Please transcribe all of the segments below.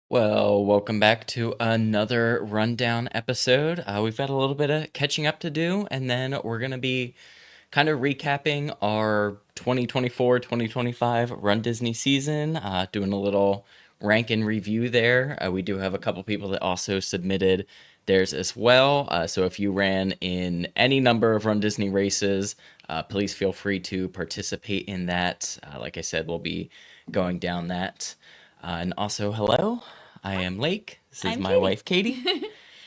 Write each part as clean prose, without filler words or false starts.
Well, welcome back to another rundown episode. We've got a little bit of catching up to do, and then we're going to be kind of recapping our 2024-2025 Run Disney season, doing a little rank and review there. We do have a couple people that also submitted theirs as well. So if you ran in any number of Run Disney races, please feel free to participate in that. Like I said, we'll be going down that. And also, hello, I am Lake. This is my wife, Katie.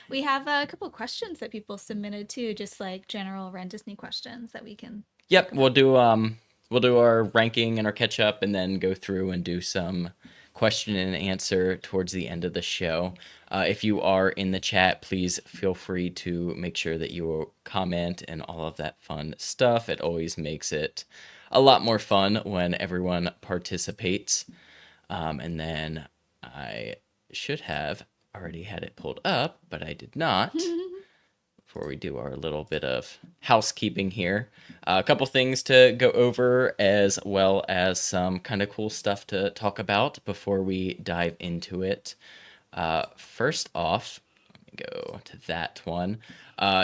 We have a couple questions that people submitted too, just like general Run Disney questions that we can. Yep, we'll do our ranking and our catch up, and then go through and do some question and answer towards the end of the show. If you are in the chat, please feel free to make sure that you comment and all of that fun stuff. It always makes it a lot more fun when everyone participates. And then I should have already had it pulled up, but I did not. Before we do our little bit of housekeeping here, a couple things to go over, as well as some kind of cool stuff to talk about before we dive into it. First off, let me go to that one.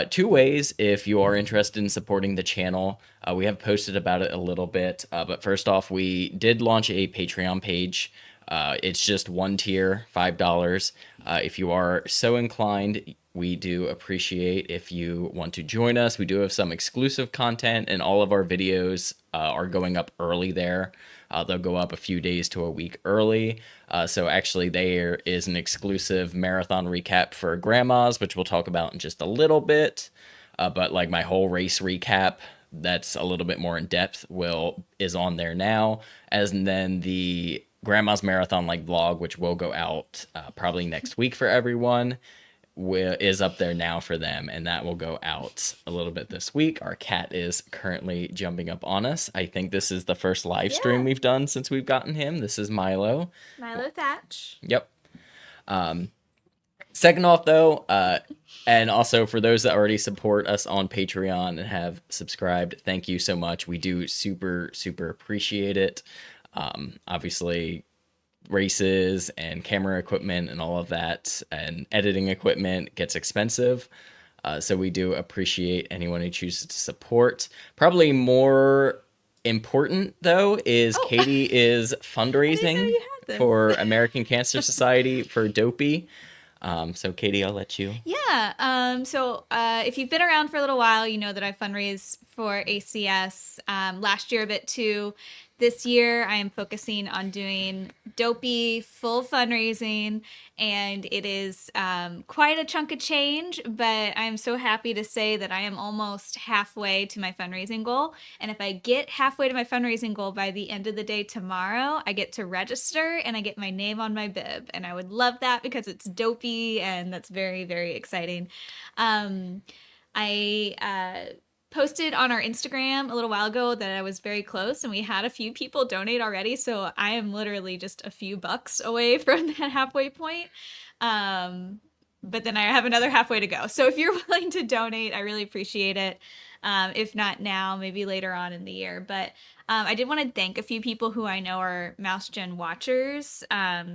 Two ways if you are interested in supporting the channel. We have posted about it a little bit, but first off, we did launch a Patreon page. It's just one tier, $5. If you are so inclined, we do appreciate if you want to join us. We do have some exclusive content, and all of our videos are going up early there. They'll go up a few days to a week early. So actually there is an exclusive marathon recap for grandmas, which we'll talk about in just a little bit. But like my whole race recap, that's a little bit more in depth, is on there now. And then the grandma's marathon like vlog, which will go out probably next week for everyone, is up there now for them, and that will go out a little bit this week. Our cat is currently jumping up on us. I think this is the first live stream we've done since we've gotten him. This is Milo Thatch. Yep. Second off, though, and also for those that already support us on Patreon and have subscribed, thank you so much. We do super appreciate it. Obviously, races and camera equipment and all of that and editing equipment gets expensive, so we do appreciate anyone who chooses to support. Probably more important though is Katie is fundraising for American Cancer Society for Dopey. So Katie, I'll let you. So if you've been around for a little while, you know that I fundraise for ACS last year a bit too. This year, I am focusing on doing Dopey full fundraising, and it is quite a chunk of change, but I am so happy to say that I am almost halfway to my fundraising goal. And if I get halfway to my fundraising goal by the end of the day tomorrow, I get to register and I get my name on my bib. And I would love that because it's Dopey, and that's very, very exciting. I posted on our Instagram a little while ago that I was very close, and we had a few people donate already, so I am literally just a few bucks away from that halfway point. But then I have another halfway to go. So if you're willing to donate, I really appreciate it. If not now, maybe later on in the year. But I did want to thank a few people who I know are Mouse Gen watchers,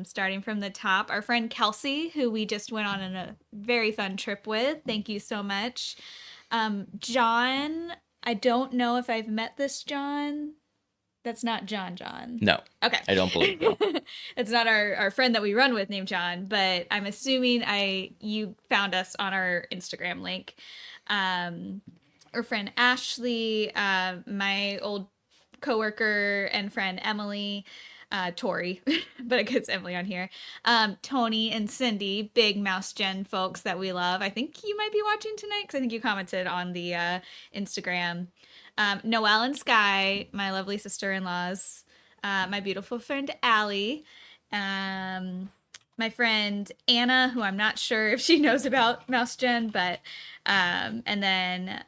starting from the top. Our friend Kelsey, who we just went on a very fun trip with. Thank you so much. John, I don't know if I've met this John. That's not John. No. Okay. I don't believe so. It's not our friend that we run with named John, but I'm assuming you found us on our Instagram link. Our friend Ashley, my old coworker and friend Emily, Tori, but it gets Emily on here. Tony and Cindy, big Mouse Gen folks that we love. I think you might be watching tonight because I think you commented on the Instagram. Noelle and Sky, my lovely sister-in-laws. My beautiful friend Allie. My friend Anna, who I'm not sure if she knows about Mouse Gen, but and then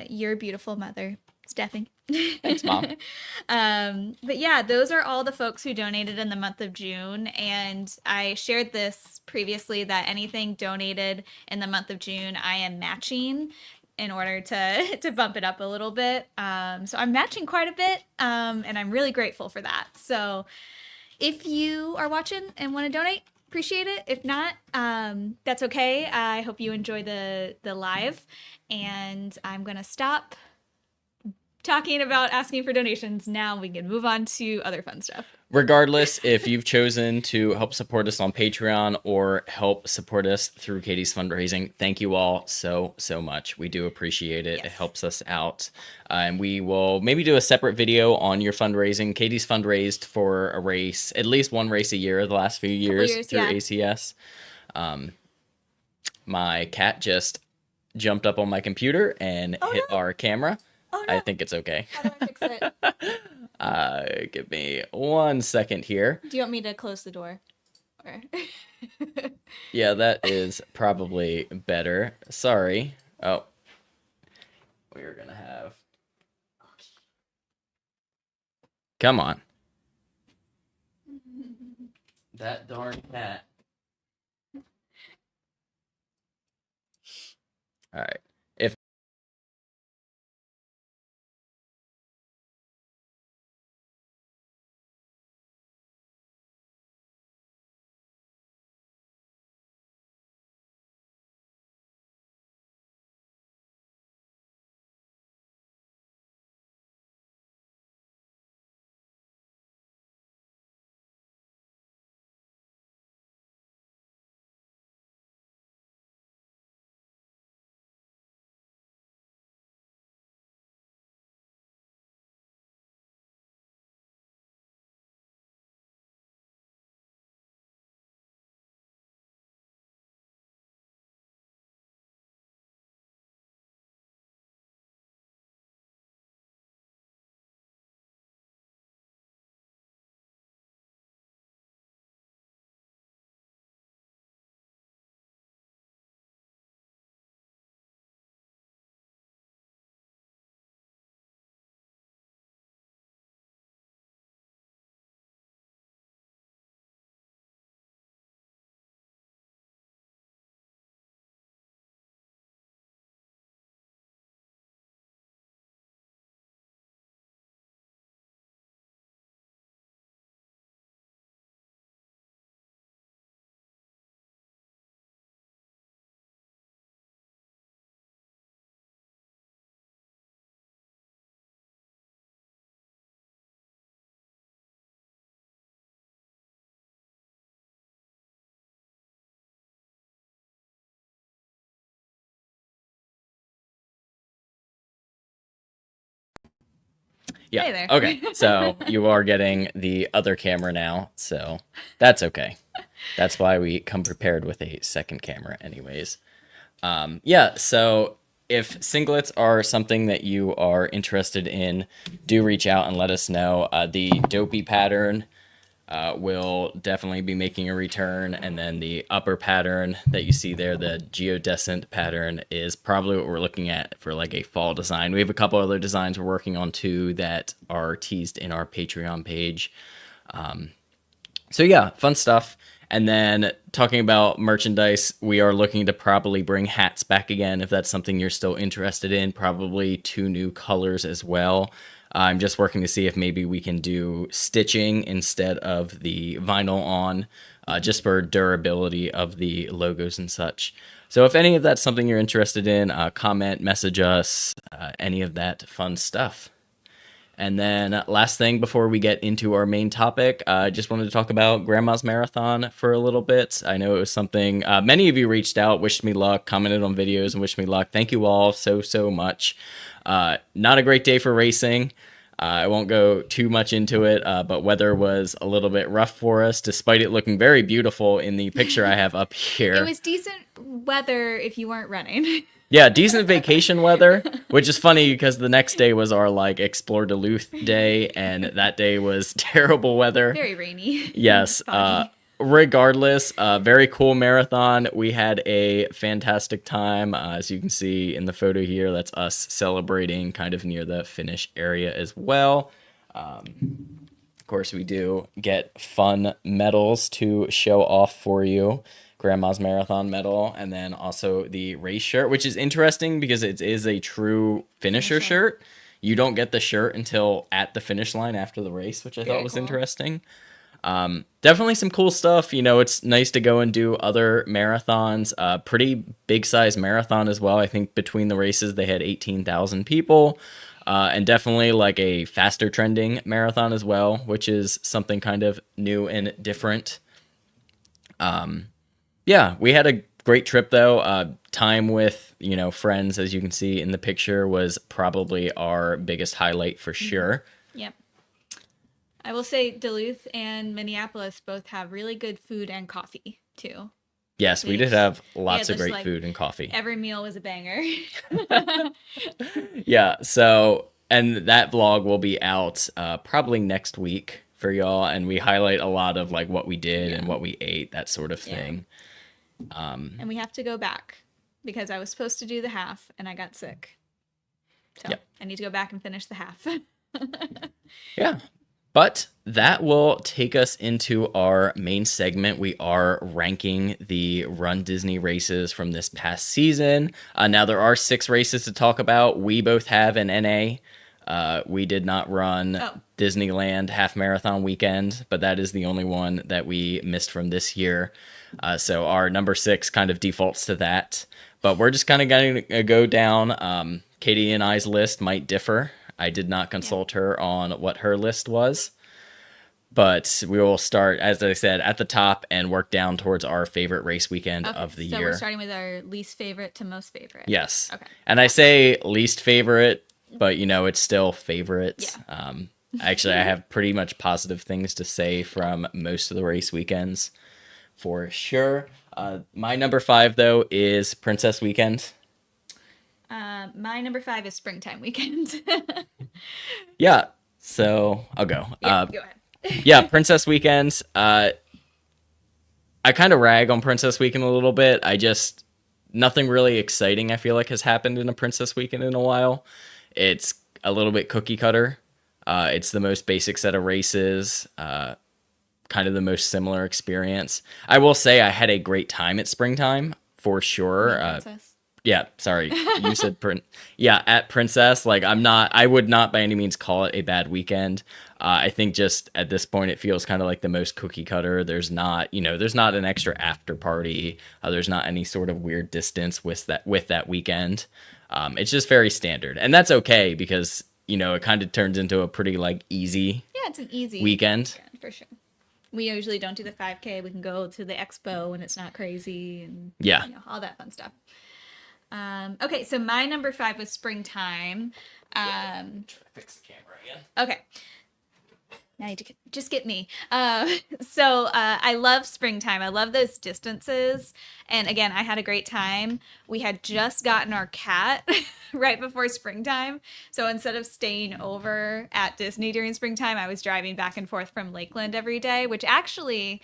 your beautiful mother, Stephanie. Thanks, Mom. But yeah, those are all the folks who donated in the month of June. And I shared this previously that anything donated in the month of June, I am matching in order to to bump it up a little bit. So I'm matching quite a bit, and I'm really grateful for that. So if you are watching and want to donate, appreciate it. If not, that's okay. I hope you enjoy the live, and I'm gonna stop talking about asking for donations. Now we can move on to other fun stuff. Regardless, if you've chosen to help support us on Patreon or help support us through Katie's fundraising, thank you all so much. We do appreciate it. Yes. It helps us out. And we will maybe do a separate video on your fundraising. Katie's fundraised for a race, at least one race a year the last few years through ACS. My cat just jumped up on my computer and hit our camera. Oh, no. I think it's okay. How do I fix it? Give me 1 second here. Do you want me to close the door? Or... Yeah, that is probably better. Sorry. Oh. We're going to have... Come on. That darn cat. All right. Yeah. Hey there. Okay. So you are getting the other camera now. So that's okay. That's why we come prepared with a second camera anyways. Yeah. So if singlets are something that you are interested in, do reach out and let us know. The dopey pattern will definitely be making a return, and then the upper pattern that you see there, the geodescent pattern, is probably what we're looking at for like a fall design. We have a couple other designs we're working on too that are teased in our Patreon page. So yeah, fun stuff. And then talking about merchandise, we are looking to probably bring hats back again if that's something you're still interested in. Probably 2 new colors as well. I'm just working to see if maybe we can do stitching instead of the vinyl on, just for durability of the logos and such. So if any of that's something you're interested in, comment, message us, any of that fun stuff. And then last thing before we get into our main topic, I just wanted to talk about Grandma's Marathon for a little bit. I know it was something, many of you reached out, wished me luck, commented on videos and wished me luck. Thank you all so much. Not a great day for racing. I won't go too much into it, but weather was a little bit rough for us, despite it looking very beautiful in the picture I have up here. It was decent weather if you weren't running. Yeah, decent vacation weather, which is funny because the next day was our like Explore Duluth day, and that day was terrible weather. Very rainy. Yes. regardless, very cool marathon. We had a fantastic time. As you can see in the photo here, that's us celebrating kind of near the finish area as well. Of course, we do get fun medals to show off for you. Grandma's Marathon medal, and then also the race shirt, which is interesting because it is a true finisher shirt. You don't get the shirt until at the finish line after the race, which I thought was interesting. Definitely some cool stuff. You know, it's nice to go and do other marathons. Pretty big size marathon as well. I think between the races they had 18,000 people. And definitely like a faster trending marathon as well, which is something kind of new and different. Yeah, we had a great trip though. Time with, you know, friends, as you can see in the picture, was probably our biggest highlight for sure. Yep. I will say Duluth and Minneapolis both have really good food and coffee too. Yes, we did have lots of great food and coffee. Every meal was a banger. Yeah, so, and that vlog will be out probably next week for y'all, and we highlight a lot of like what we did and what we ate, that sort of thing. And we have to go back because I was supposed to do the half and I got sick. So I need to go back and finish the half. Yeah. But that will take us into our main segment. We are ranking the Run Disney races from this past season. Now, there are 6 races to talk about. We both have an NA. We did not run Disneyland Half Marathon Weekend, but that is the only one that we missed from this year. So our number 6 kind of defaults to that. But we're just kind of going to go down. Katie and I's list might differ. I did not consult her on what her list was. But we will start, as I said, at the top and work down towards our favorite race weekend of the year. So we're starting with our least favorite to most favorite. Yes. Okay. And I say least favorite, but, you know, it's still favorite. Yeah. Actually, I have pretty much positive things to say from most of the race weekends, for sure. My number 5, though, is Princess Weekend. My number 5 is Springtime Weekend. Yeah, so I'll go. Yeah, go ahead. Yeah, Princess Weekend. I kind of rag on Princess Weekend a little bit. Nothing really exciting, I feel like, has happened in a Princess Weekend in a while. It's a little bit cookie cutter. It's the most basic set of races, kind of the most similar experience. I will say I had a great time at Springtime, for sure. Yeah, sorry. You said at Princess. Like, I would not by any means call it a bad weekend. I think just at this point it feels kind of like the most cookie cutter. There's not an extra after party. There's not any sort of weird distance with that weekend. It's just very standard. And that's okay because, you know, it kind of turns into a pretty like easy. Yeah, it's an easy weekend. For sure. We usually don't do the 5K. We can go to the expo when it's not crazy and you know, all that fun stuff. Okay, so my number 5 was Springtime. Try to fix the camera again. Okay. Now you just get me. So I love Springtime. I love those distances. And again, I had a great time. We had just gotten our cat right before Springtime. So instead of staying over at Disney during Springtime, I was driving back and forth from Lakeland every day, which actually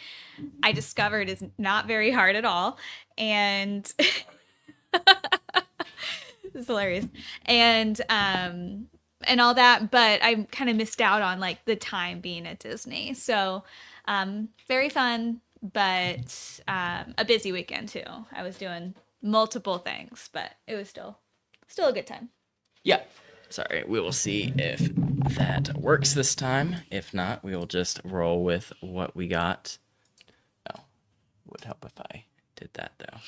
I discovered is not very hard at all. And this is hilarious. And all that, but I kind of missed out on like the time being at Disney. So very fun, but a busy weekend too. I was doing multiple things, but it was still a good time. Yeah. Sorry, we will see if that works this time. If not, we will just roll with what we got. Oh, would help if I did that though.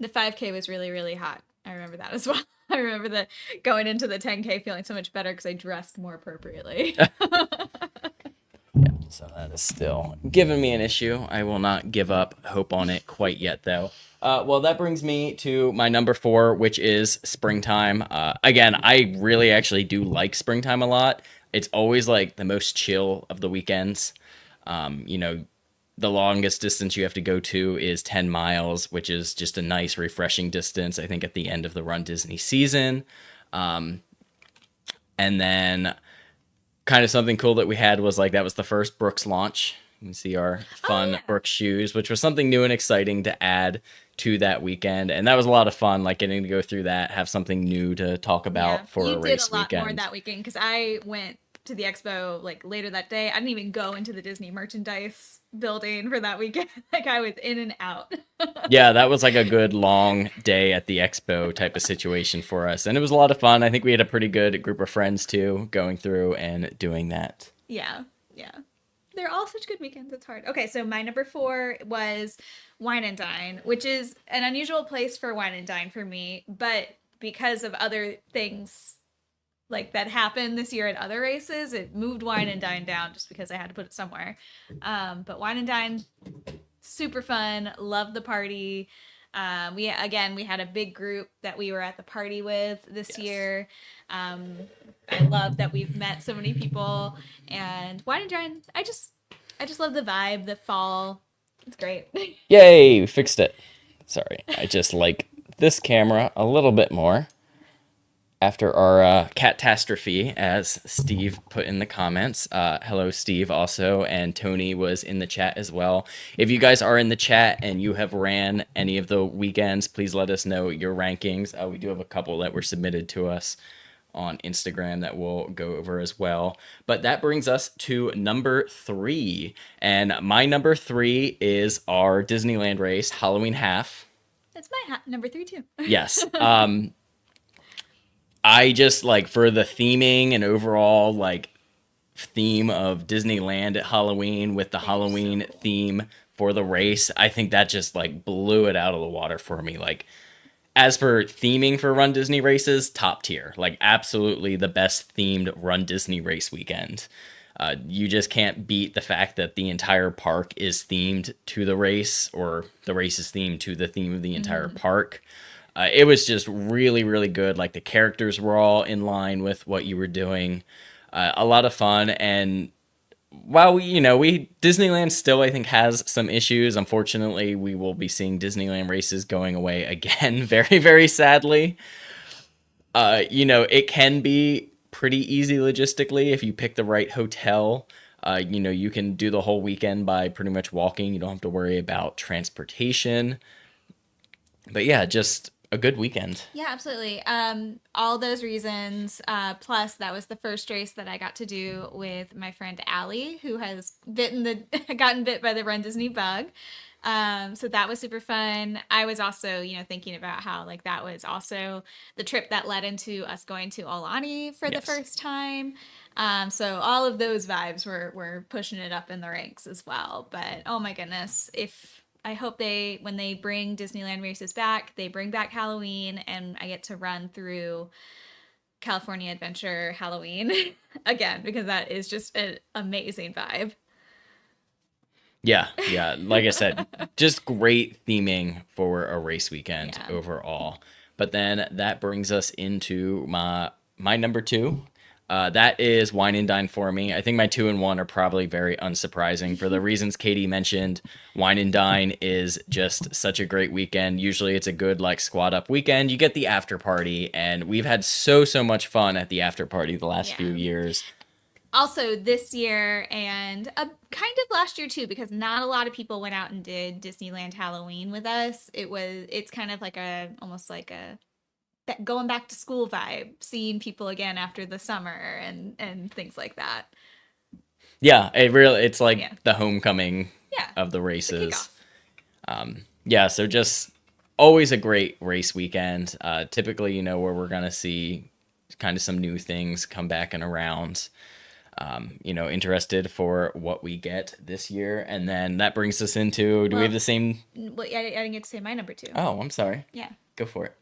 The 5K was really, really hot. I remember that as well. I remember going into the 10K feeling so much better because I dressed more appropriately. Yeah, so that is still giving me an issue. I will not give up hope on it quite yet, though. Well, that brings me to my number 4, which is Springtime. Again, I really actually do like Springtime a lot. It's always like the most chill of the weekends. You know, the longest distance you have to go to is 10 miles, which is just a nice, refreshing distance, I think, at the end of the Run Disney season. And then kind of something cool that we had was like that was the first Brooks launch You can see our Oh fun yeah. work shoes, which was something new and exciting to add to that weekend. And that was a lot of fun, like getting to go through that, have something new to talk Yeah, about for you a did a race lot more weekend. that weekend because I went to the expo like later that day. I didn't even go into the Disney merchandise building for that weekend. Like I was in and out. Yeah, that was like a good long day at the expo type of situation for us. And it was a lot of fun. I think we had a pretty good group of friends too going through and doing that. Yeah, yeah. They're all such good weekends. It's hard. Okay, so my number 4 was Wine and Dine, which is an unusual place for Wine and Dine for me, but because of other things like that happened this year at other races, it moved Wine and Dine down just because I had to put it somewhere. But Wine and Dine, super fun. Love the party. We had a big group that we were at the party with this Yes. year. Um, I love that we've met so many people, and Wine and Dine. I just love the vibe, the fall. It's great. Yay, we fixed it. Sorry, I just like this camera a little bit more after our catastrophe, as Steve put in the comments. Hello, Steve, also, and Tony was in the chat as well. If you guys are in the chat and you have ran any of the weekends, please let us know your rankings. We do have a couple that were submitted to us on Instagram that we'll go over as well. But that brings us to number 3. And my number 3 is our Disneyland race, Halloween Half. That's my number 3 too. Yes. I just like for the theming and overall like theme of Disneyland at Halloween with the They are so Halloween cool. theme for the race, I think that just like blew it out of the water for me. Like as for theming for Run Disney races, top tier. Like absolutely the best themed Run Disney race weekend. You just can't beat the fact that the entire park is themed to the race, or the race is themed to the theme of the entire Mm-hmm. park. It was just really, really good. Like the characters were all in line with what you were doing. A lot of fun. And while we Disneyland still I think has some issues. Unfortunately, we will be seeing Disneyland races going away again, very, very sadly. It can be pretty easy logistically if you pick the right hotel. You can do the whole weekend by pretty much walking. You don't have to worry about transportation. But yeah, just a good weekend. Yeah, absolutely. All those reasons. Plus, that was the first race that I got to do with my friend Allie, who has gotten bit by the Run Disney bug. So that was super fun. I was also, thinking about how like that was also the trip that led into us going to Aulani for the Yes. first time. So all of those vibes were pushing it up in the ranks as well. But oh my goodness, if I hope when they bring Disneyland races back, they bring back Halloween and I get to run through California Adventure Halloween again because that is just an amazing vibe. Yeah, yeah. Like I said, just great theming for a race weekend Yeah. overall. But then that brings us into my number 2. That is Wine and Dine for me. I think my 2 and 1 are probably very unsurprising for the reasons Katie mentioned. Wine and Dine is just such a great weekend. Usually it's a good like squad up weekend. You get the after party, and we've had so much fun at the after party the last few Yeah. years. Also this year and kind of last year too because not a lot of people went out and did Disneyland Halloween with us. It's kind of like a almost like a going back to school vibe, seeing people again after the summer and things like that. Yeah, it's like Yeah. the homecoming Yeah. of the The races. kickoff. Yeah, so just always a great race weekend. Typically, where we're gonna see kind of some new things come back and around. Interested for what we get this year, and then that brings us into. Do we have Well, the same? I didn't get to say my number 2. Oh, I'm sorry. Yeah. Go for it.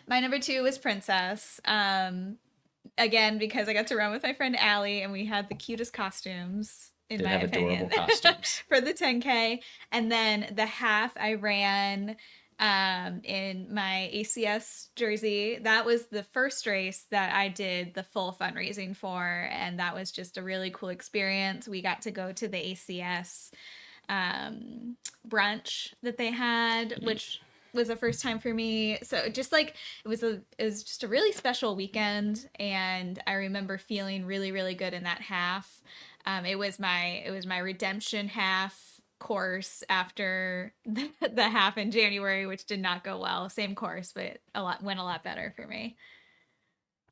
My number 2 was Princess. Again, because I got to run with my friend Allie and we had the cutest costumes, in Did my have adorable opinion, costumes. for the 10K. And then the half I ran in my ACS jersey. That was the first race that I did the full fundraising for. And that was just a really cool experience. We got to go to the ACS brunch that they had, which was the first time for me. So just like it was just a really special weekend, and I remember feeling really really good in that half. It was my redemption half course after the half in January, which did not go well. Same course, but went a lot better for me.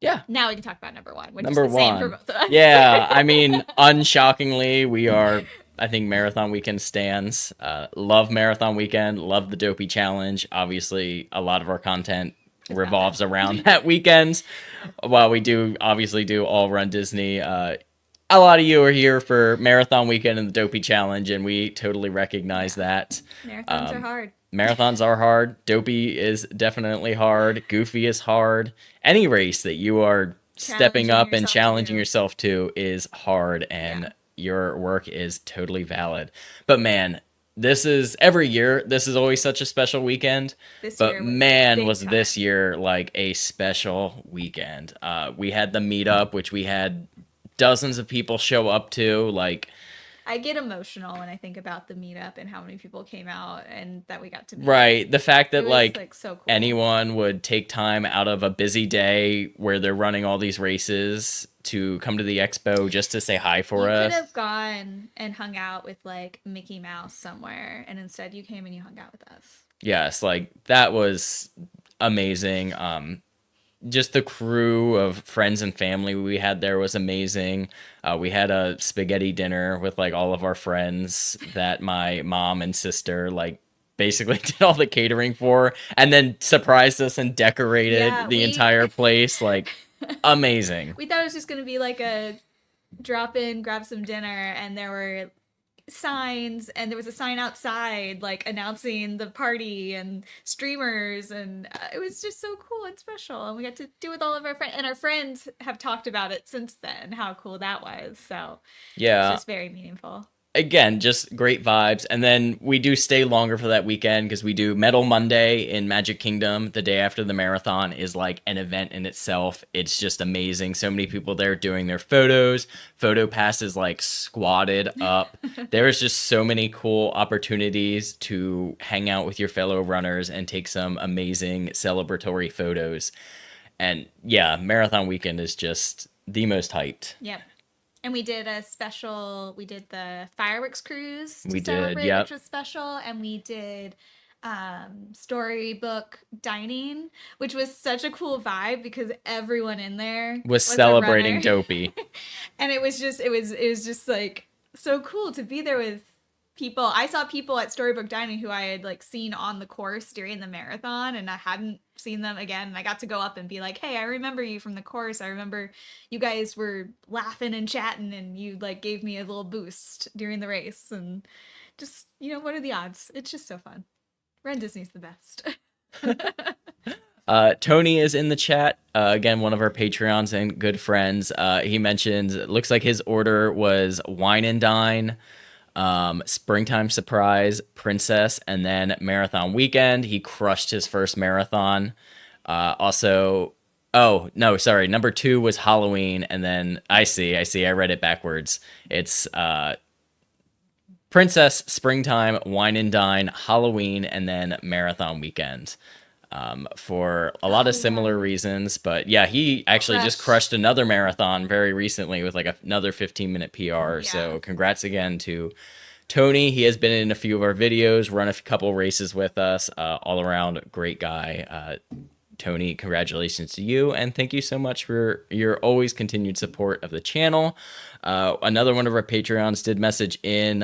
Yeah. Now we can talk about number one, which is Number the same for one. both of us. Yeah, I mean, unshockingly, we are, I think, Marathon Weekend stands. Love Marathon Weekend, love the Dopey Challenge. Obviously, a lot of our content It's about revolves that. around that weekend. While we do obviously do all Run Disney, a lot of you are here for Marathon Weekend and the Dopey Challenge, and we totally recognize that. Marathons are hard. Marathons are hard. Dopey is definitely hard. Goofy is hard. Any race that you are stepping Challenging up and yourself to challenging do. yourself to is hard, and Yeah. your work is totally valid. But man, this is every year. This is always such a special weekend. This But year was man, big was time. this year like a special weekend. We had the meetup, which we had dozens of people show up to. Like, I get emotional when I think about the meetup and how many people came out and that we got to meet. right, the fact It that was like like so cool. anyone would take time out of a busy day where they're running all these races to come to the expo just to say hi for You us. could have gone and hung out with like Mickey Mouse somewhere, and instead you came and you hung out with us. Yes, like that was amazing. Just the crew of friends and family we had there was amazing. We had a spaghetti dinner with like all of our friends that my mom and sister like basically did all the catering for, and then surprised us and decorated Yeah, the entire place. Like, amazing. we thought it was just gonna be like a drop in, grab some dinner, and there were signs, and there was a sign outside like announcing the party and streamers, and it was just so cool and special, and we got to do it with all of our friends, and our friends have talked about it since then, how cool that was. So it's Yeah, just very meaningful. again, just great vibes. And then we do stay longer for that weekend because we do Metal Monday in Magic Kingdom. The day after the marathon is like an event in itself. It's just amazing. So many people there doing their photos. Photo Pass is like squatted up. There's just so many cool opportunities to hang out with your fellow runners and take some amazing celebratory photos. And yeah, Marathon Weekend is just the most hyped. Yep. And we did the fireworks cruise to We did, celebrate, yep. which was special. And we did storybook dining, which was such a cool vibe because everyone in there Was a celebrating runner. Dopey. And it was just like so cool to be there with people. I saw people at Storybook Dining who I had like seen on the course during the marathon, and I hadn't seen them again. And I got to go up and be like, "Hey, I remember you from the course. I remember you guys were laughing and chatting, and you like gave me a little boost during the race." And just, what are the odds? It's just so fun. Run Disney's the best. Tony is in the chat. Again, one of our Patreons and good friends. He mentions it looks like his order was Wine and Dine, Springtime Surprise, Princess, and then Marathon Weekend. He crushed his first marathon. Also, oh, no, sorry. Number 2 was Halloween, and then I see. I read it backwards. It's Princess, Springtime, Wine and Dine, Halloween, and then Marathon Weekend. For a lot of similar reasons. But yeah, he actually just crushed another marathon very recently with like another 15-minute PR. So congrats again to Tony. He has been in a few of our videos, run a couple races with us, all around great guy. Tony, congratulations to you, and thank you so much for your always continued support of the channel. Another one of our Patreons did message in.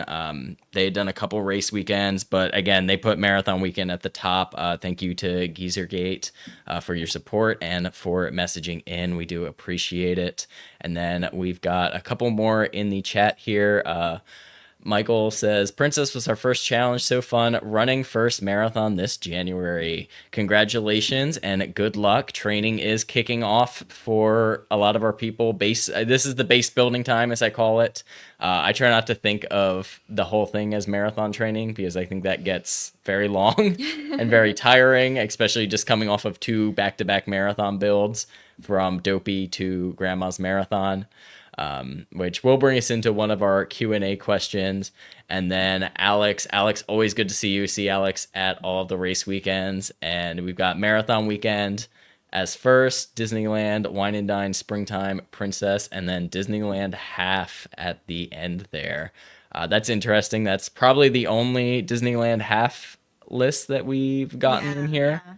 They had done a couple race weekends, but again, they put Marathon Weekend at the top. Thank you to Geezergate for your support and for messaging in. We do appreciate it. And then we've got a couple more in the chat here. Michael says, Princess was our first challenge. So fun. Running first marathon this January. Congratulations and good luck. Training is kicking off for a lot of our people. This is the base building time, as I call it. I try not to think of the whole thing as marathon training because I think that gets very long and very tiring, especially just coming off of 2 back-to-back marathon builds from Dopey to Grandma's Marathon. Which will bring us into one of our Q&A questions. And then Alex, always good to see you. See Alex at all of the race weekends. And we've got Marathon Weekend, as first, Disneyland Wine and Dine Springtime Princess, and then Disneyland Half at the end there. That's interesting. That's probably the only Disneyland Half list that we've gotten in here. Yeah.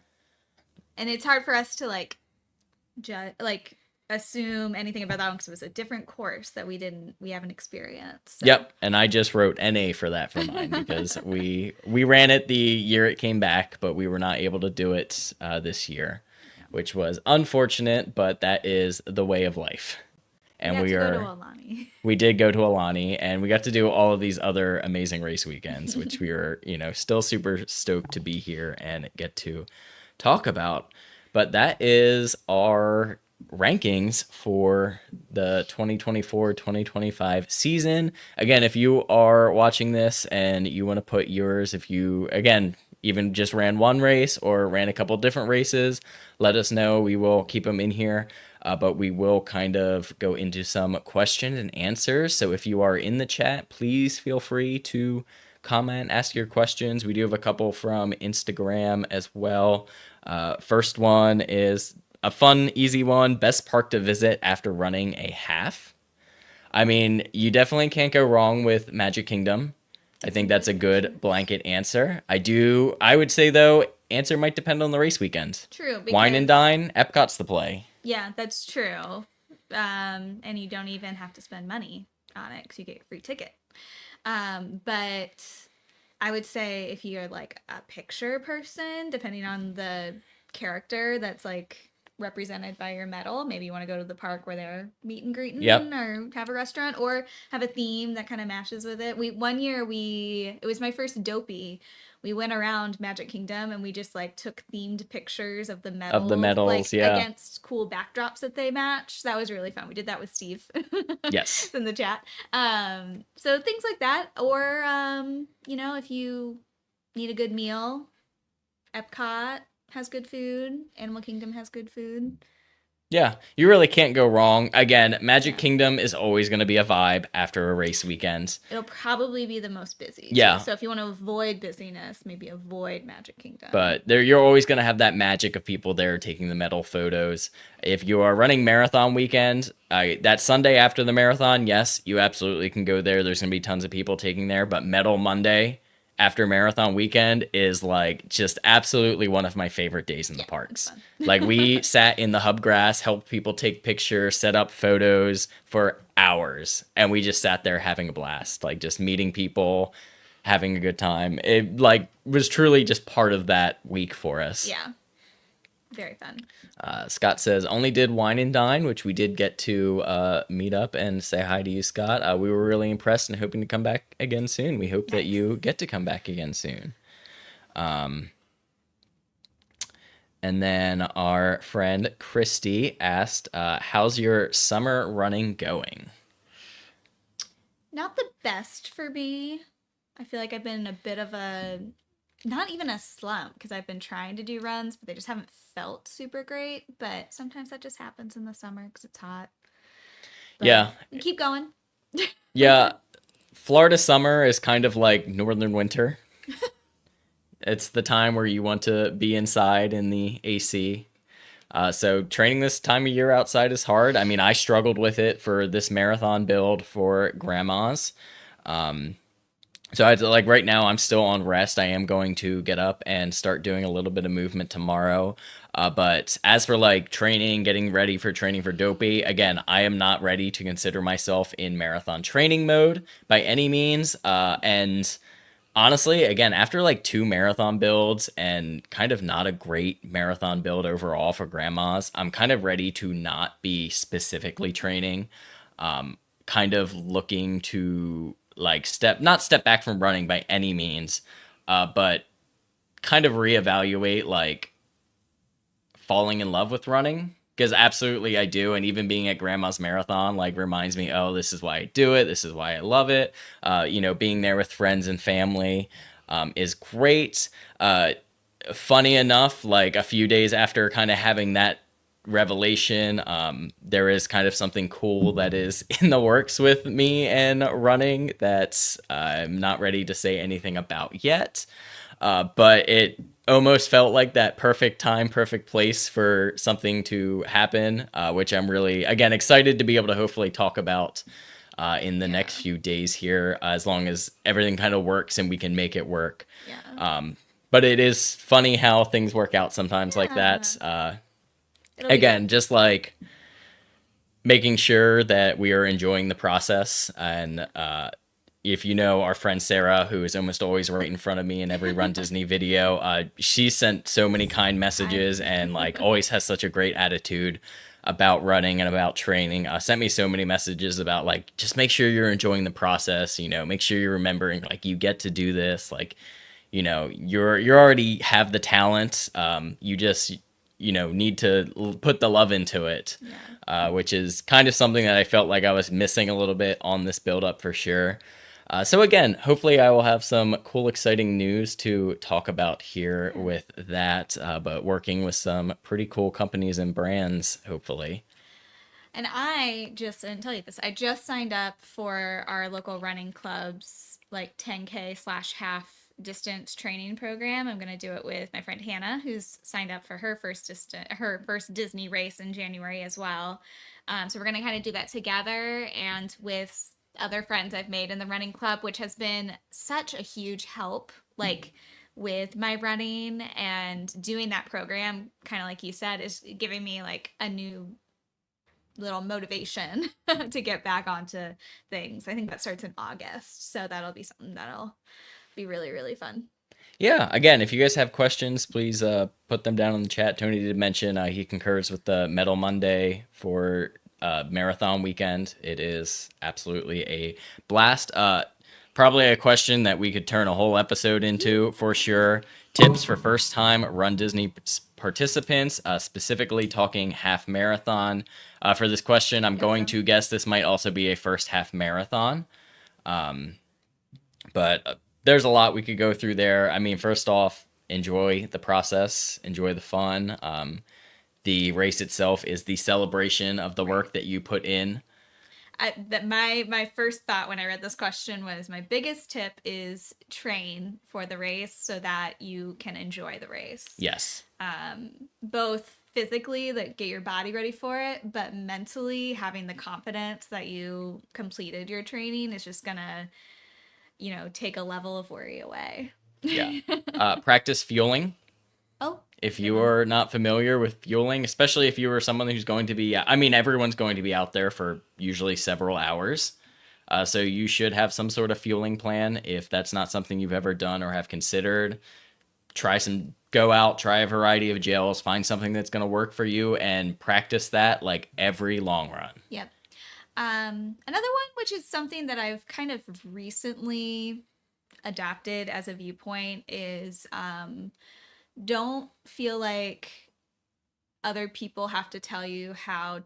And it's hard for us to like assume anything about that one because it was a different course that we haven't experienced. So. Yep, and I just wrote NA for that for mine because we ran it the year it came back, but we were not able to do it this year, which was unfortunate, but that is the way of life. And we did go to Alani, and we got to do all of these other amazing race weekends, which we were, still super stoked to be here and get to talk about. But that is our rankings for the 2024-2025 season. Again, if you are watching this and you want to put yours, if you, again, even just ran one race or ran a couple different races, let us know. We will keep them in here, but we will kind of go into some questions and answers. So if you are in the chat, please feel free to comment, ask your questions. We do have a couple from Instagram as well. First one is a fun, easy one. Best park to visit after running a half. I mean, you definitely can't go wrong with Magic Kingdom. I think that's a good blanket answer. I would say, though, answer might depend on the race weekend. True. Wine and Dine, Epcot's the play. Yeah, that's true. And you don't even have to spend money on it because you get a free ticket. But I would say if you're like a picture person, depending on the character that's like represented by your medal, maybe you want to go to the park where they're meet and greeting or have a restaurant or have a theme that kind of matches with it. One year it was my first Dopey. We went around Magic Kingdom and we just like took themed pictures of the medals, like, against cool backdrops that they match. That was really fun. We did that with Steve. Yes. In the chat. So things like that. Or, if you need a good meal, Epcot has good food. Animal Kingdom has good food. Yeah, you really can't go wrong. Again, Magic Kingdom is always going to be a vibe after a race weekend. It'll probably be the most busy. Yeah. So if you want to avoid busyness, maybe avoid Magic Kingdom. But you're always going to have that magic of people there taking the medal photos. If you are running marathon weekend, that Sunday after the marathon, yes, you absolutely can go there. There's going to be tons of people taking there. But Medal Monday after marathon weekend is like just absolutely one of my favorite days in the parks. Like we sat in the hub grass, helped people take pictures, set up photos for hours. And we just sat there having a blast, like just meeting people, having a good time. It like was truly just part of that week for us. Yeah. Very fun. Scott says, only did Wine and Dine, which we did get to meet up and say hi to you, Scott. We were really impressed and hoping to come back again soon. We hope that you get to come back again soon. And then our friend Christy asked, how's your summer running going? Not the best for me. I feel like I've been in a bit of not even a slump because I've been trying to do runs, but they just haven't felt super great. But sometimes that just happens in the summer because it's hot. But yeah. Keep going. Yeah. Florida summer is kind of like northern winter. It's the time where you want to be inside in the AC. So training this time of year outside is hard. I mean, I struggled with it for this marathon build for grandmas. So like right now I'm still on rest. I am going to get up and start doing a little bit of movement tomorrow. But as for like training, getting ready for training for Dopey, again, I am not ready to consider myself in marathon training mode by any means. And honestly, again, after like 2 marathon builds and kind of not a great marathon build overall for grandmas, I'm kind of ready to not be specifically training, kind of looking to like not step back from running by any means, but kind of reevaluate like falling in love with running, because absolutely I do. And even being at grandma's marathon like reminds me, oh, this is why I do it, this is why I love it. Being there with friends and family is great. Funny enough, like a few days after kind of having that revelation, there is kind of something cool that is in the works with me and running that I'm not ready to say anything about yet, but it almost felt like that perfect time, perfect place for something to happen, which I'm really, again, excited to be able to hopefully talk about in the next Yeah. few days here, as long as everything kind of works and we can make it work. Yeah. But it is funny how things work out sometimes like Yeah. that. It'll be Again, fun. just like making sure that we are enjoying the process. And if you know our friend Sarah, who is almost always right in front of me in every Run Disney video, she sent so many kind messages and like always has such a great attitude about running and about training. Sent me so many messages about like, just make sure you're enjoying the process, you know, make sure you're remembering like you get to do this, like, you know, you're already have the talent. You just, you know, need to put the love into it, Yeah. which is kind of something that I felt like I was missing a little bit on this build up for sure. So again, hopefully I will have some cool, exciting news to talk about here with that, but working with some pretty cool companies and brands, hopefully. And I just didn't tell you this. I just signed up for our local running club's like 10K slash half distance training program. I'm gonna do it with my friend Hannah, who's signed up for her first Disney race in January as well. So we're gonna kind of do that together and with other friends I've made in the running club, which has been such a huge help. Like with my running and doing that program, kind of like you said, is giving me like a new little motivation to get back onto things. I think that starts in August, so that'll be something that'll be really really fun. Yeah, again, if you guys have questions, please put them down in the chat. Tony did mention he concurs with the Metal Monday for marathon weekend. It is absolutely a blast. Probably a question that we could turn a whole episode into for sure. Tips for first time Run Disney participants, specifically talking half marathon. For this question, I'm going to guess this might also be a first half marathon. But there's a lot we could go through there. I mean, first off, enjoy the process, enjoy the fun. The race itself is the celebration of the work that you put in. My first thought when I read this question was my biggest tip is train for the race so that you can enjoy the race. Yes. Both physically, like get your body ready for it, but mentally having the confidence that you completed your training is just gonna, take a level of worry away. Yeah. Practice fueling. Oh, If good you one. are not familiar with fueling, especially if you are someone who's going to be, I mean, everyone's going to be out there for usually several hours. So you should have some sort of fueling plan. If that's not something you've ever done or have considered, go out, try a variety of gels, find something that's going to work for you and practice that like every long run. Yep. Another one, which is something that I've kind of recently adapted as a viewpoint, is don't feel like other people have to tell you how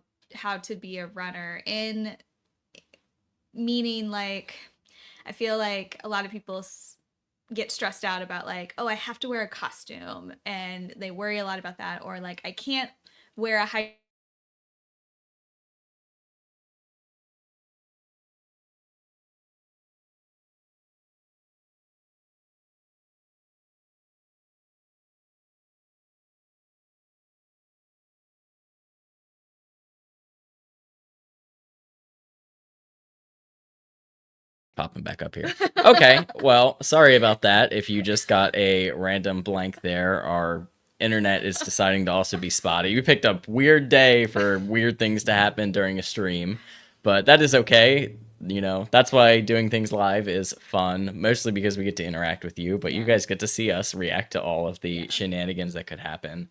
to be a runner. In meaning, like, I feel like a lot of people get stressed out about like, oh, I have to wear a costume, and they worry a lot about that, or like I can't wear a high Popping back up here. Okay, well, sorry about that. If you just got a random blank there, our internet is deciding to also be spotty. We picked up weird day for weird things to happen during a stream, but that is okay. You know, that's why doing things live is fun, mostly because we get to interact with you, but you guys get to see us react to all of the shenanigans that could happen.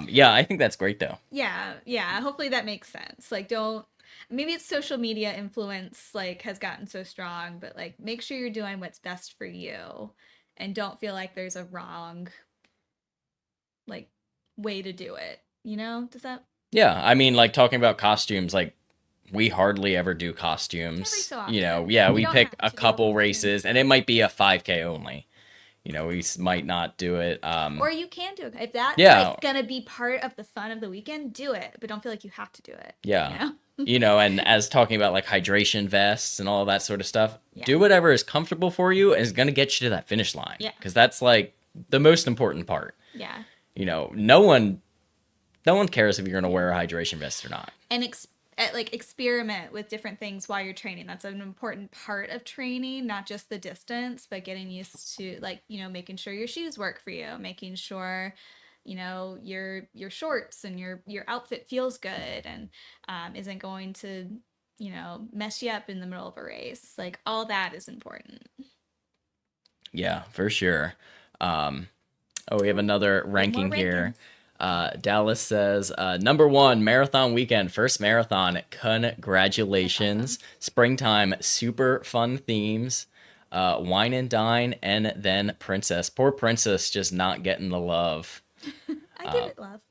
Yeah, I think that's great though. yeah, hopefully that makes sense. Like, don't, maybe it's social media influence like has gotten so strong, but like make sure you're doing what's best for you and don't feel like there's a wrong like way to do it. Does that Yeah, I mean, like talking about costumes, like we hardly ever do every costumes. so You know, often? yeah, You we don't pick have a to. couple races, and it might be a 5K only. You know, we might not do it. Or you can do it. If that's Yeah, like gonna be part of the fun of the weekend, do it. But don't feel like you have to do it. You yeah. know? You know, and as talking about like hydration vests and all that sort of stuff, Yeah. do whatever is comfortable for you and is going to get you to that finish line. Yeah. Because that's like the most important part. Yeah. No one cares if you're going to wear a hydration vest or not. And like experiment with different things while you're training. That's an important part of training, not just the distance, but getting used to, like, making sure your shoes work for you, making sure your shorts and your outfit feels good and isn't going to mess you up in the middle of a race. Like, all that is important. Yeah, for sure. We have another ranking here. Dallas says, number one, marathon weekend, first marathon. Congratulations. Awesome. Springtime, super fun themes. Wine and dine, and then Princess. Poor Princess just not getting the love. I give it love.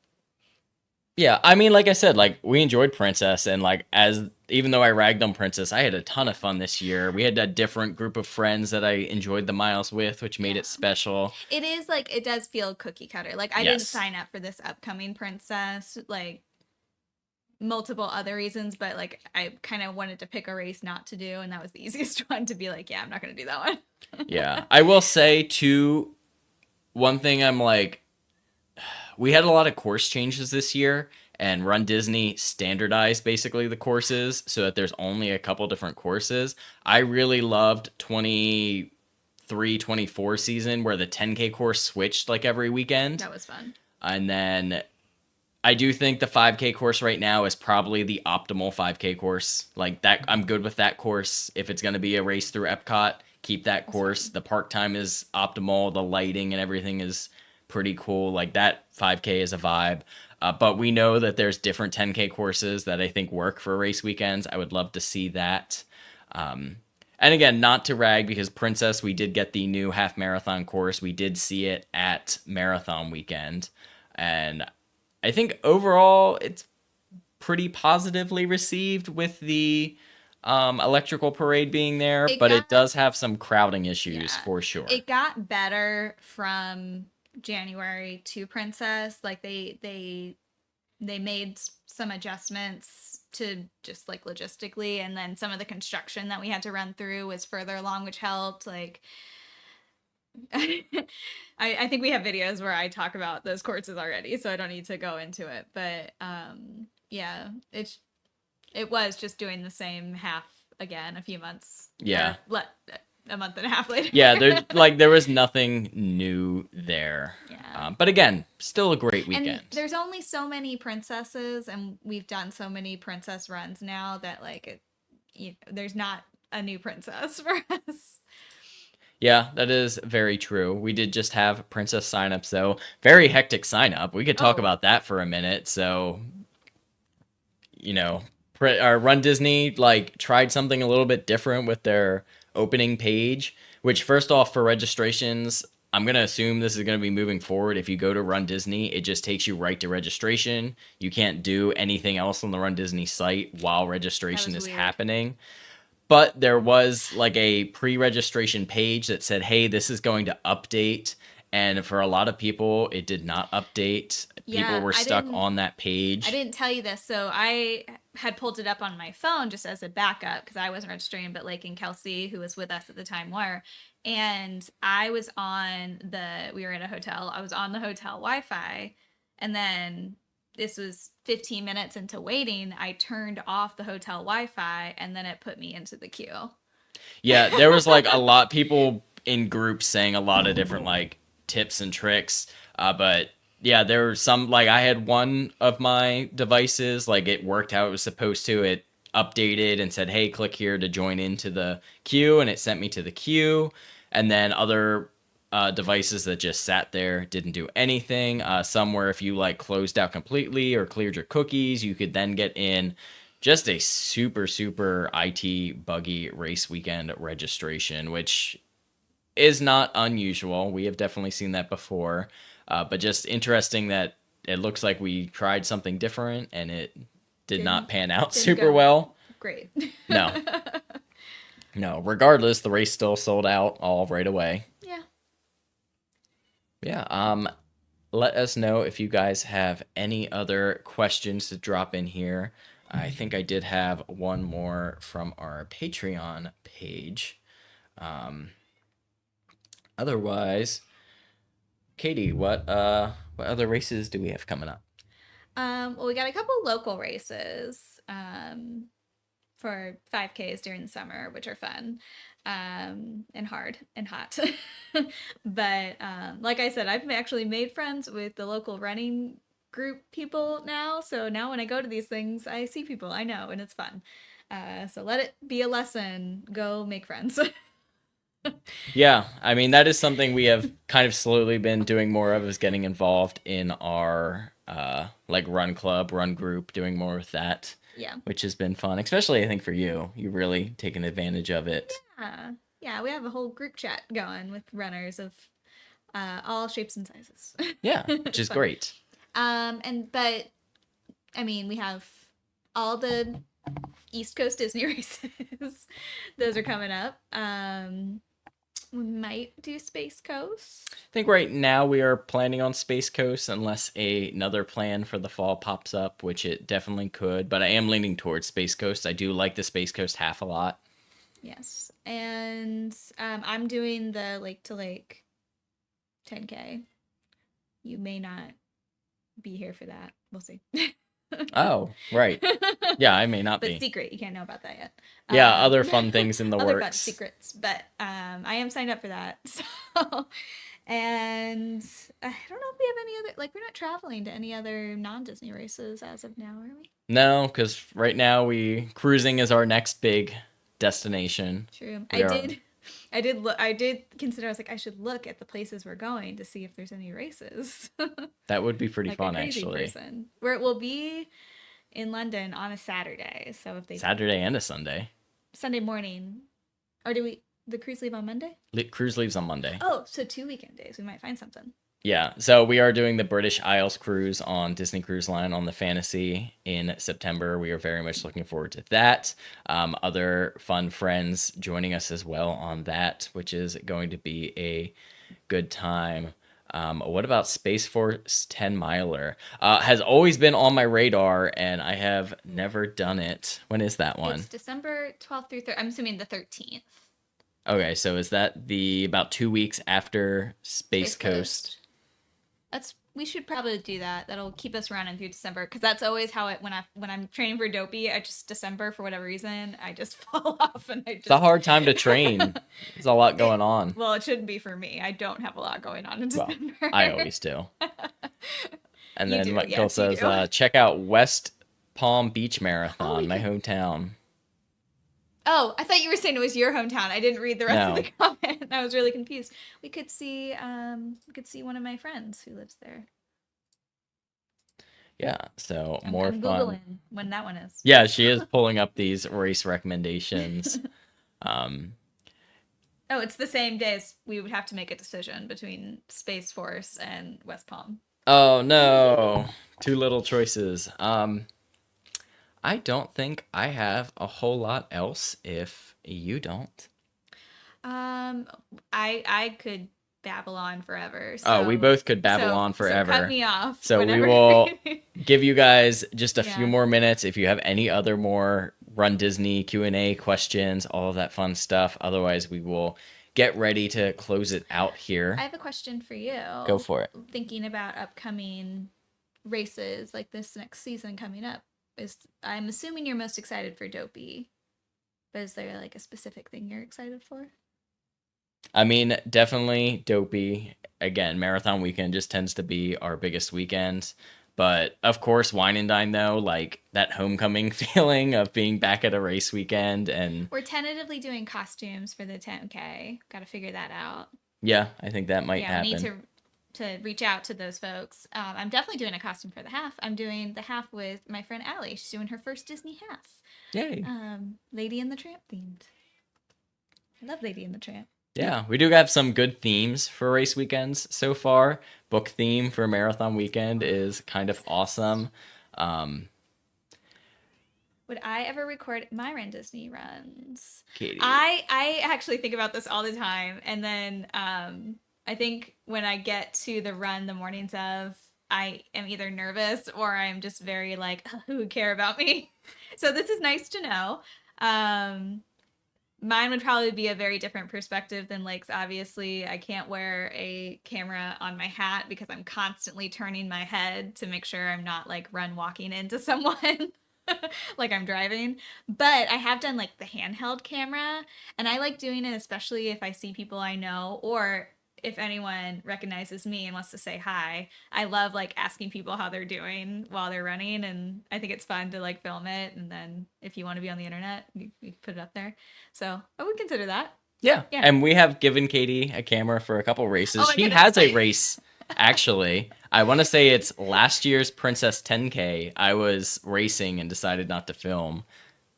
Yeah, I mean, like I said, like, we enjoyed Princess, and like, even though I ragged on Princess, I had a ton of fun this year. We had a different group of friends that I enjoyed the miles with, which made it special. It is, like, it does feel cookie cutter. Like, I didn't sign up for this upcoming Princess, like, multiple other reasons, but like, I kind of wanted to pick a race not to do, and that was the easiest one to be like, yeah, I'm not going to do that one. Yeah, I will say too, one thing I'm like, we had a lot of course changes this year, and RunDisney standardized basically the courses so that there's only a couple different courses. I really loved 23-24 season where the 10K course switched like every weekend. That was fun. And then I do think the 5K course right now is probably the optimal 5K course. Like, that, I'm good with that course. If it's going to be a race through Epcot, keep that course. The park time is optimal. The lighting and everything is pretty cool. Like, that 5K is a vibe. But we know that there's different 10K courses that I think work for race weekends. I would love to see that. And again, not to rag, because Princess, we did get the new half marathon course. We did see it at marathon weekend. And I think overall it's pretty positively received with the electrical parade being there, it does have some crowding issues for sure. It got better from January to Princess. Like, they made some adjustments to just, like, logistically, and then some of the construction that we had to run through was further along, which helped. Like, I think we have videos where I talk about those courses already, so I don't need to go into it. But yeah, it was just doing the same half again a few months. Yeah. A month and a half later. Yeah, there was nothing new there. Yeah. But again, still a great weekend. And there's only so many princesses, and we've done so many princess runs now that, like, there's not a new princess for us. Yeah, that is very true. We did just have princess signups, though. Very hectic signup. We could talk about that for a minute. So, our RunDisney, like, tried something a little bit different with their opening page, which, first off, for registrations, I'm going to assume this is going to be moving forward. If you go to RunDisney, it just takes you right to registration. You can't do anything else on the RunDisney site while registration is happening. But there was, like, a pre-registration page that said, hey, this is going to update. And for a lot of people, it did not update. People were stuck on that page. I didn't tell you this. So I had pulled it up on my phone just as a backup, because I wasn't registering, but Lake and Kelsey, who was with us at the time, were. And I was we were in a hotel. I was on the hotel Wi-Fi. And then this was 15 minutes into waiting. I turned off the hotel Wi-Fi, and then it put me into the queue. Yeah, there was, like, a lot people in groups saying a lot of different, like, tips and tricks. But yeah, there were some, like, I had one of my devices, like, it worked how it was supposed to. It updated and said, hey, click here to join into the queue, and it sent me to the queue. And then other devices that just sat there, didn't do anything. Some where if you, like, closed out completely or cleared your cookies, you could then get in. Just a super, super IT buggy race weekend registration, which is not unusual. We have definitely seen that before. But just interesting that it looks like we tried something different and it did not pan out super well. Great. No. No, regardless, the race still sold out all right away. Yeah. Yeah. Let us know if you guys have any other questions to drop in here. I think I did have one more from our Patreon page. Otherwise, Katie, what other races do we have coming up? Well, we got a couple local races for 5Ks during the summer, which are fun and hard and hot. But like I said, I've actually made friends with the local running group people now. So now when I go to these things, I see people I know and it's fun. So let it be a lesson. Go make friends. Yeah, I mean that is something we have kind of slowly been doing more of, is getting involved in our like run club, run group, doing more with that, Yeah. which has been fun, especially I think for you. You've really taken advantage of it. Yeah. Yeah, we have a whole group chat going with runners of all shapes and sizes. Yeah, which It's is fun. great. But I mean, we have all the East Coast Disney races. Those are coming up. We might do Space Coast. I think right now we are planning on Space Coast unless another plan for the fall pops up, which it definitely could. But I am leaning towards Space Coast. I do like the Space Coast half a lot. Yes. And I'm doing the Lake to Lake 10K. You may not be here for that. We'll see. Oh, right. Yeah, I may not But be. secret, you can't know about that yet. Yeah, other fun things in the Other fun works. secrets, but I am signed up for that. So, and I don't know if we have any other, like, we're not traveling to any other non-Disney races as of now, are we? No, because right now cruising is our next big destination. True. We are. I did consider, I was like, I should look at the places we're going to see if there's any races. That would be pretty Like a fun, crazy actually. person. Where it will be in London on a Saturday. So if they Saturday and a Sunday. Sunday morning, or do we the cruise leave on Monday? Cruise leaves on Monday. Oh, so 2 weekend days. We might find something. Yeah, so we are doing the British Isles cruise on Disney Cruise Line on the Fantasy in September. We are very much looking forward to that. Other fun friends joining us as well on that, which is going to be a good time. What about Space Force 10 miler? Has always been on my radar, and I have never done it. When is that one? It's December 12th through 3rd. I'm assuming the 13th. Okay, so is that the about 2 weeks after Space Coast? We should probably do that. That'll keep us running through December because that's always how it when I'm training for Dopey. I just December for whatever reason I just fall off and I just. It's a hard time to train. There's a lot going on. Well, it shouldn't be for me. I don't have a lot going on in December. Well, I always do. And You then do, Michael yes, you says, do. check out West Palm Beach Oh, Marathon, we my could- hometown. Oh, I thought you were saying it was your hometown. I didn't read the rest of No. the comment. I was really confused. We could see one of my friends who lives there. Yeah, so I'm more fun. Googling when that one is. Yeah, she is pulling up these race recommendations. Oh, it's the same day as we would have to make a decision between Space Force and West Palm. Oh no, two little choices. I don't think I have a whole lot else if you don't. I could babble on forever. Oh, we both could babble so- on forever. So cut me off. So we whenever. will give you guys just a few Yeah. more minutes if you have any other more Run Disney Q&A questions, all of that fun stuff. Otherwise, we will get ready to close it out here. I have a question for you. Go for it. Thinking about upcoming races like this next season coming up, I'm assuming you're most excited for Dopey, but is there like a specific thing you're excited for? I mean, definitely Dopey. Again, Marathon Weekend just tends to be our biggest weekend. But of course, Wine and Dine, though, like that homecoming feeling of being back at a race weekend. And We're tentatively doing costumes for the 10K. Got to figure that out. yeah, I think that might Yeah, happen. I need to reach out to those folks. I'm definitely doing a costume for the half. I'm doing the half with my friend Allie. She's doing her first Disney half. Yay. Lady and the Tramp themed. I love Lady and the Tramp. Yeah, we do have some good themes for race weekends so far. Book theme for Marathon Weekend is kind of awesome. Would I ever record my RunDisney runs? Katie. I actually think about this all the time, and then I think when I get to the run the mornings of, I am either nervous or I'm just very like, who would care about me? So this is nice to know. Mine would probably be a very different perspective than Lake's. Obviously, I can't wear a camera on my hat because I'm constantly turning my head to make sure I'm not like run walking into someone like I'm driving. But I have done like the handheld camera, and I like doing it, especially if I see people I know or if anyone recognizes me and wants to say hi. I love like asking people how they're doing while they're running, and I think it's fun to like film it. And then if you want to be on the internet, you put it up there. So I would consider that. Yeah. Yeah. And we have given Katie a camera for a couple races. Oh my She goodness. has a race, actually. I want to say it's last year's Princess 10K. I was racing and decided not to film.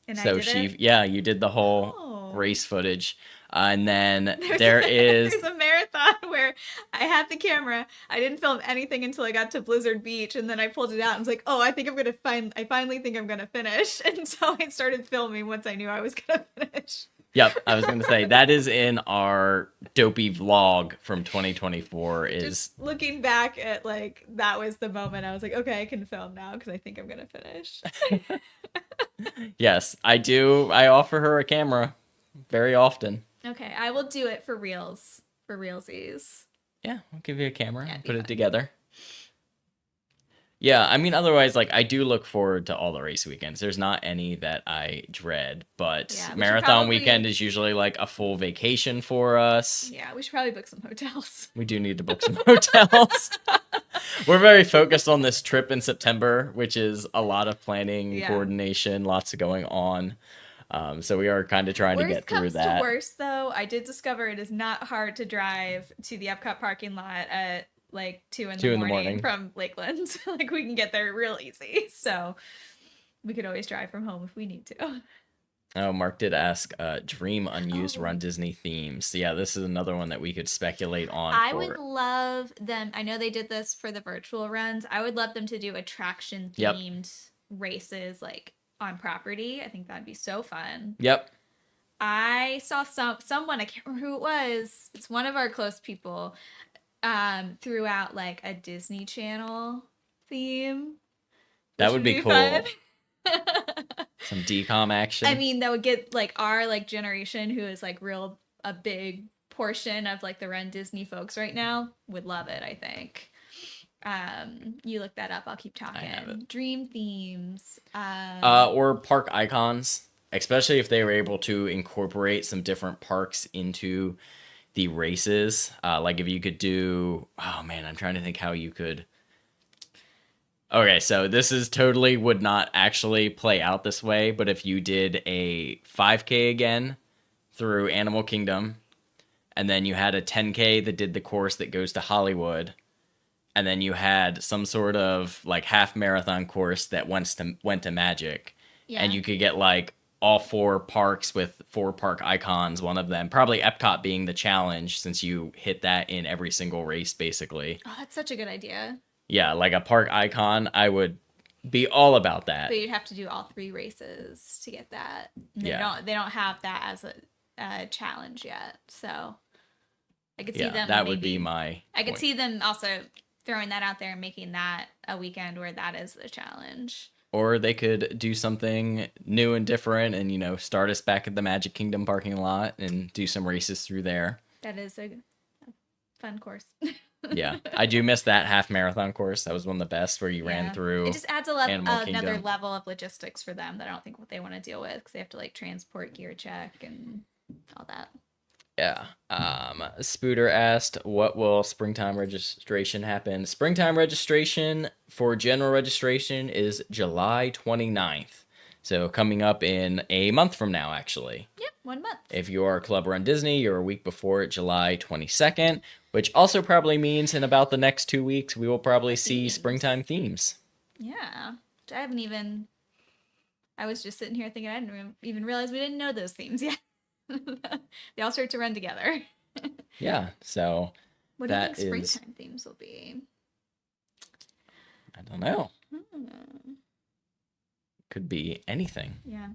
And I So did it. yeah, you did the whole Oh. race footage. And then There's is a marathon where I had the camera. I didn't film anything until I got to Blizzard Beach, and then I pulled it out and was like, "Oh, I finally think I'm gonna finish." And so I started filming once I knew I was gonna finish. Yep, I was going to say that is in our dopey vlog from 2024 is Just looking back at like that was the moment I was like, "Okay, I can film now because I think I'm gonna finish." Yes, I do. I offer her a camera very often. Okay, I will do it for reals, for realsies. Yeah, I'll give you a camera, Yeah, it'd be put it fun. together. Yeah, I mean, otherwise, like, I do look forward to all the race weekends. There's not any that I dread, but Yeah, we should marathon probably- weekend is usually like a full vacation for us. Yeah, we should probably book some hotels. We do need to book some hotels. We're very focused on this trip in September, which is a lot of planning, Yeah. coordination, lots going on. So we are kind of trying to get through Worst that. comes to worst, though, I did discover it is not hard to drive to the Epcot parking lot at like 2 in the morning from Lakeland. Like we can get there real easy. So we could always drive from home if we need to. Oh, Mark did ask dream unused Oh. Run Disney themes. So yeah, this is another one that we could speculate on. I would love them. I know they did this for the virtual runs. I would love them to do attraction themed races like on property. I think that'd be so fun. Yep. I saw someone, I can't remember who it was. It's one of our close people. Threw out like a Disney Channel theme. That would be cool. Fun. Some decom action. I mean, that would get like our like generation who is like a big portion of like the Run Disney folks right now would love it, I think. You look that up, I'll keep talking. I have it. Dream themes. Or park icons, especially if they were able to incorporate some different parks into the races. Like if you could do, oh man, I'm trying to think how you could. Okay, so this is totally would not actually play out this way, but if you did a 5K again through Animal Kingdom, and then you had a 10K that did the course that goes to Hollywood, and then you had some sort of like half marathon course that went to Magic, and you could get like all 4 parks with 4 park icons, one of them probably Epcot being the challenge since you hit that in every single race basically. Oh, that's such a good idea. Yeah, like a park icon, I would be all about that. But you'd have to do all 3 races to get that. And Yeah. They don't have that as a challenge yet. So I could see them. That would be my I could point. see them also throwing that out there and making that a weekend where that is the challenge. Or they could do something new and different and, you know, start us back at the Magic Kingdom parking lot and do some races through there. That is a fun course. Yeah, I do miss that half marathon course. That was one of the best where you ran through. It just adds Animal another Kingdom. level of logistics for them that I don't think they want to deal with because they have to like transport gear check and all that. Yeah. Spooter asked, what will springtime registration happen? Springtime registration for general registration is July 29th. So coming up in a month from now, actually. Yep, 1 month. If you are Club Run Disney, you're a week before July 22nd, which also probably means in about the next 2 weeks, we will probably see springtime themes. Yeah. I was just sitting here thinking I didn't even realize we didn't know those themes yet. They all start to run together. Yeah, so What do you think springtime themes will be? I don't know. Could be anything. Yeah.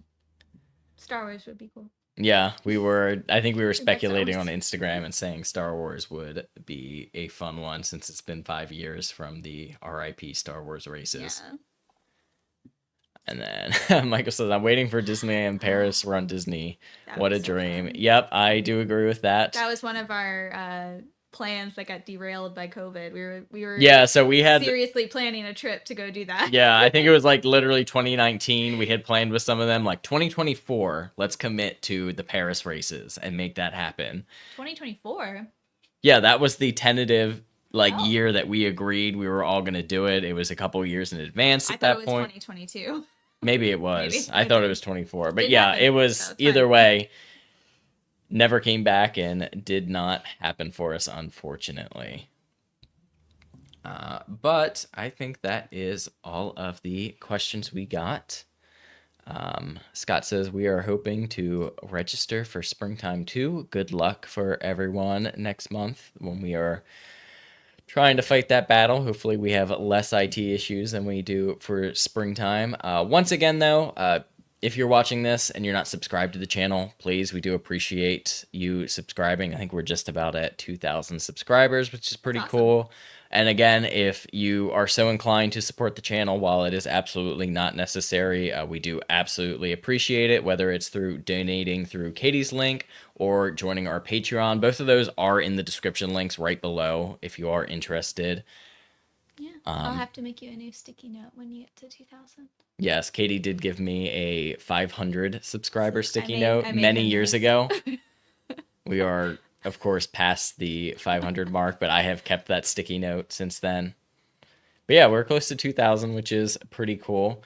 Star Wars would be cool. Yeah, I think we were speculating on Wars. Instagram and saying Star Wars would be a fun one since it's been 5 years from the RIP Star Wars races. Yeah. And then Michael says, I'm waiting for Disneyland Paris Run Disney. That What would a be so dream. fun. Yep, I do agree with that. That was one of our plans that got derailed by COVID. We were Yeah, so we had, seriously planning a trip to go do that. yeah, I think it was like literally 2019. We had planned with some of them, like 2024, let's commit to the Paris races and make that happen. 2024. Yeah, that was the tentative like Oh. year that we agreed we were all going to do it. It was a couple years in advance I at thought that it was point. 2022. Maybe it was. Maybe. I thought it Okay. was 24. But Didn't yeah, happen, it so was it's either fine. way, never came back and did not happen for us, unfortunately. But I think that is all of the questions we got. Scott says we are hoping to register for Springtime 2. Good luck for everyone next month when we are trying to fight that battle. Hopefully, we have less IT issues than we do for Springtime. Once again, though, if you're watching this and you're not subscribed to the channel, please, we do appreciate you subscribing. I think we're just about at 2,000 subscribers, which is pretty Awesome. cool. And again, if you are so inclined to support the channel, while it is absolutely not necessary, we do absolutely appreciate it, whether it's through donating through Katie's link or joining our Patreon. Both of those are in the description links right below if you are interested. Yeah. I'll have to make you a new sticky note when you get to 2,000. Yes, Katie did give me a 500 subscriber sticky I note made many him years nice. ago. We are, of course, past the 500 mark, but I have kept that sticky note since then. But yeah, we're close to 2,000, which is pretty cool.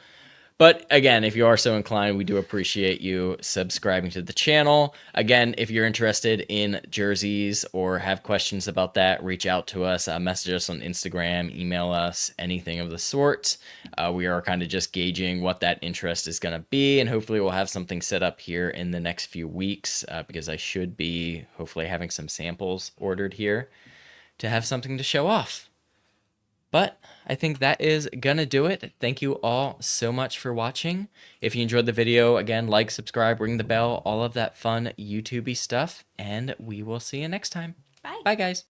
But again, if you are so inclined, we do appreciate you subscribing to the channel. Again, if you're interested in jerseys or have questions about that, reach out to us, message us on Instagram, email us, anything of the sort. We are kind of just gauging what that interest is going to be, and hopefully we'll have something set up here in the next few weeks because I should be hopefully having some samples ordered here to have something to show off. But I think that is gonna do it. Thank you all so much for watching. If you enjoyed the video, again, like, subscribe, ring the bell, all of that fun YouTubey stuff, and we will see you next time. Bye. Bye, guys.